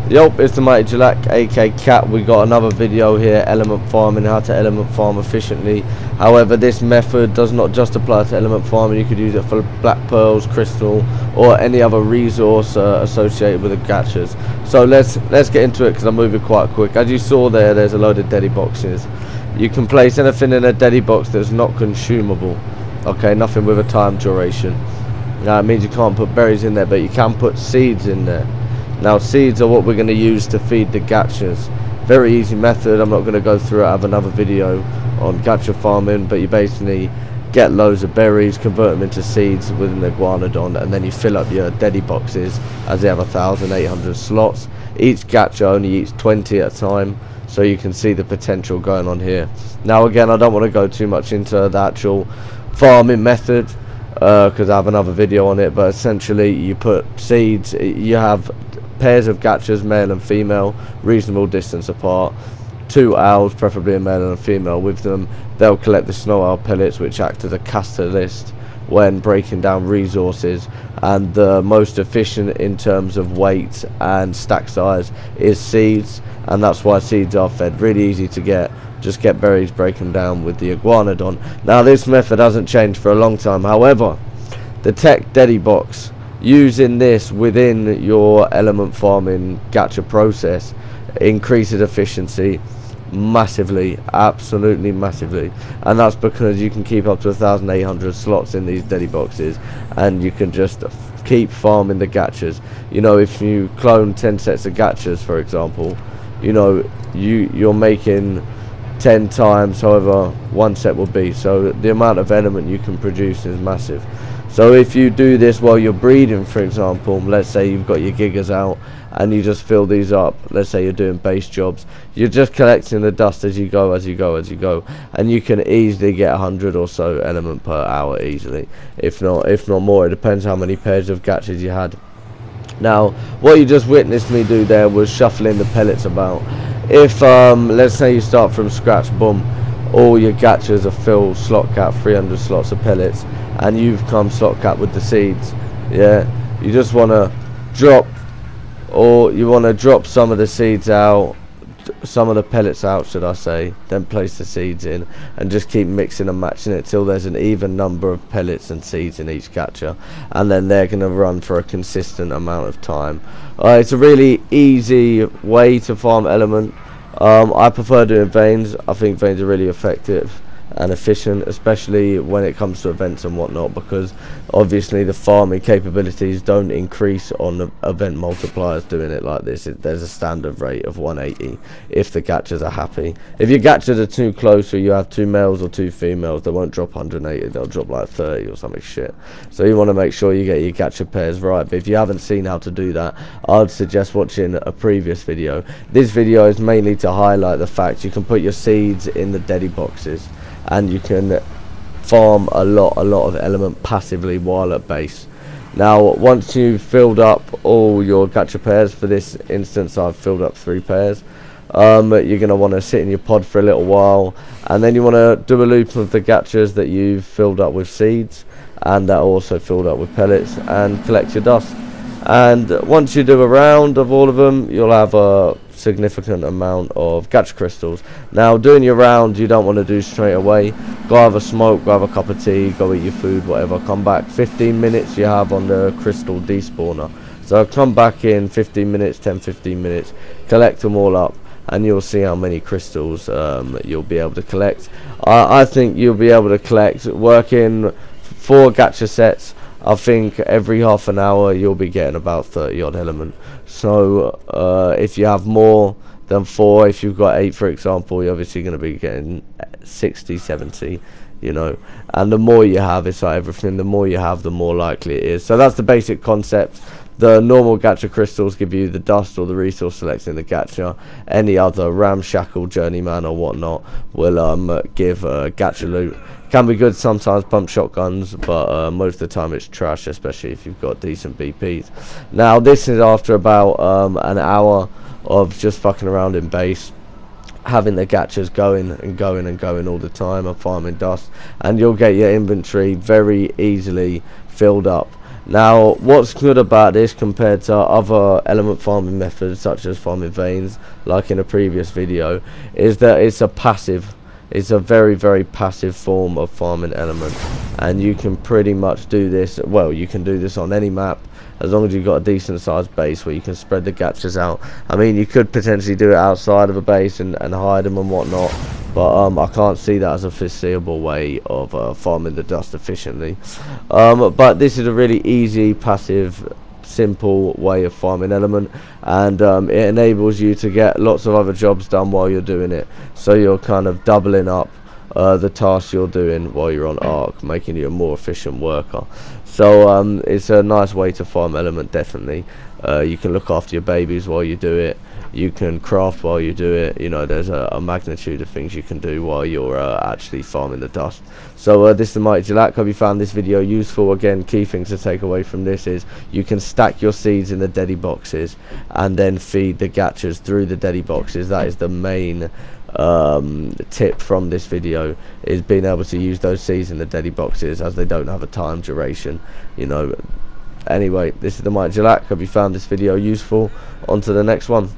Yo, it's the Mighty Jalak, aka Cat. We got another video here, element farming, how to element farm efficiently. However, this method does not just apply to element farming. You could use it for black pearls, crystal, or any other resource associated with the gachas. So let's get into it, because I'm moving quite quick. As you saw there, there's a load of DEDI boxes. You can place anything in a DEDI box that's not consumable. Okay, nothing with a time duration. Now it means you can't put berries in there, but you can put seeds in there. Now seeds are what we're going to use to feed the gachas. Very easy method. I'm not going to go through it. I have another video on gacha farming, but you basically get loads of berries, convert them into seeds within the iguanodon, and then you fill up your DEDI boxes, as they have 1,800 slots. Each gacha only eats 20 at a time, so you can see the potential going on here. Now again, I don't want to go too much into the actual farming method, because I have another video on it, but essentially you put seeds, you have pairs of gachas, male and female, reasonable distance apart, 2 owls, preferably a male and a female with them. They'll collect the snow owl pellets, which act as a catalyst when breaking down resources, and the most efficient in terms of weight and stack size is seeds, and that's why seeds are fed. Really easy to get. Just get berries, break them down with the iguanodon. Now this method hasn't changed for a long time. However, the tech DEDI box, using this within your element farming gacha process, increases efficiency massively, absolutely massively, and that's because you can keep up to 1,800 slots in these DEDI boxes, and you can just keep farming the gachas. You know, if you clone 10 sets of gachas, for example, you know, you're making 10 times however one set will be, so the amount of element you can produce is massive. So if you do this while you're breeding, for example, let's say you've got your gigas out and you just fill these up, let's say you're doing base jobs, you're just collecting the dust as you go, and you can easily get 100 or so element per hour easily, if not more. It depends how many pairs of gachas you had. Now what you just witnessed me do there was shuffling the pellets about. If let's say you start from scratch, boom, all your gachas are filled, slot cap, 300 slots of pellets, and you've come slot cap with the seeds. Yeah, you just want to drop, or you want to drop some of the seeds out, some of the pellets out should I say, then place the seeds in and just keep mixing and matching it till there's an even number of pellets and seeds in each gacha, and then they're going to run for a consistent amount of time. It's a really easy way to farm element. I prefer doing veins. I think veins are really effective and efficient, especially when it comes to events and whatnot, because obviously the farming capabilities don't increase on the event multipliers doing it like this. There's a standard rate of 180 if the gachas are happy. If your gachas are too close, or you have 2 males or 2 females, they won't drop 180, they'll drop like 30 or something shit. So you want to make sure you get your gacha pairs right. But if you haven't seen how to do that, I'd suggest watching a previous video. This video is mainly to highlight the fact you can put your seeds in the DEDI boxes, and you can farm a lot of element passively while at base. Now once you've filled up all your gacha pairs, for this instance I've filled up 3 pairs, you're going to want to sit in your pod for a little while, and then you want to do a loop of the gachas that you've filled up with seeds and that are also filled up with pellets, and collect your dust. And once you do a round of all of them, you'll have a significant amount of gacha crystals. Now doing your round, you don't want to do straight away. Go have a smoke, go have a cup of tea, go eat your food, whatever, come back. 15 minutes you have on the crystal despawner, so come back in 15 minutes, 10-15 minutes, collect them all up, and you'll see how many crystals you'll be able to collect. I think you'll be able to collect, working 4 gacha sets, I think every half an hour you'll be getting about 30 odd element. So if you have more than 4, if you've got 8 for example, you're obviously going to be getting 60, 70, you know. And the more you have, it's like everything, the more you have, the more likely it is. So that's the basic concept. The normal gacha crystals give you the dust or the resource selected in the gacha. Any other ramshackle journeyman or whatnot will give gacha loot. Can be good sometimes, pump shotguns, but most of the time it's trash, especially if you've got decent BPs. Now this is after about an hour of just fucking around in base, having the gachas going all the time, and farming dust, and you'll get your inventory very easily filled up. Now, what's good about this compared to other element farming methods, such as farming veins, like in a previous video, is that it's a passive. It's a very, very passive form of farming element, and you can pretty much do this. Well, you can do this on any map, as long as you've got a decent sized base where you can spread the gachas out. I mean, you could potentially do it outside of a base and hide them and whatnot, but I can't see that as a foreseeable way of farming the dust efficiently. But this is a really easy, passive, simple way of farming element, and it enables you to get lots of other jobs done while you're doing it, so you're kind of doubling up the tasks you're doing while you're on Ark, making you a more efficient worker. So it's a nice way to farm element, definitely. You can look after your babies while you do it, you can craft while you do it. You know, there's a magnitude of things you can do while you're actually farming the dust. So this is the Mighty Jalak. Hope you found this video useful. Again, key things to take away from this is you can stack your seeds in the DEDI boxes and then feed the gachas through the DEDI boxes. That is the main tip from this video, is being able to use those seeds in the DEDI boxes, as they don't have a time duration, you know. Anyway, this is the Mighty Jalak. Hope you found this video useful. On to the next one.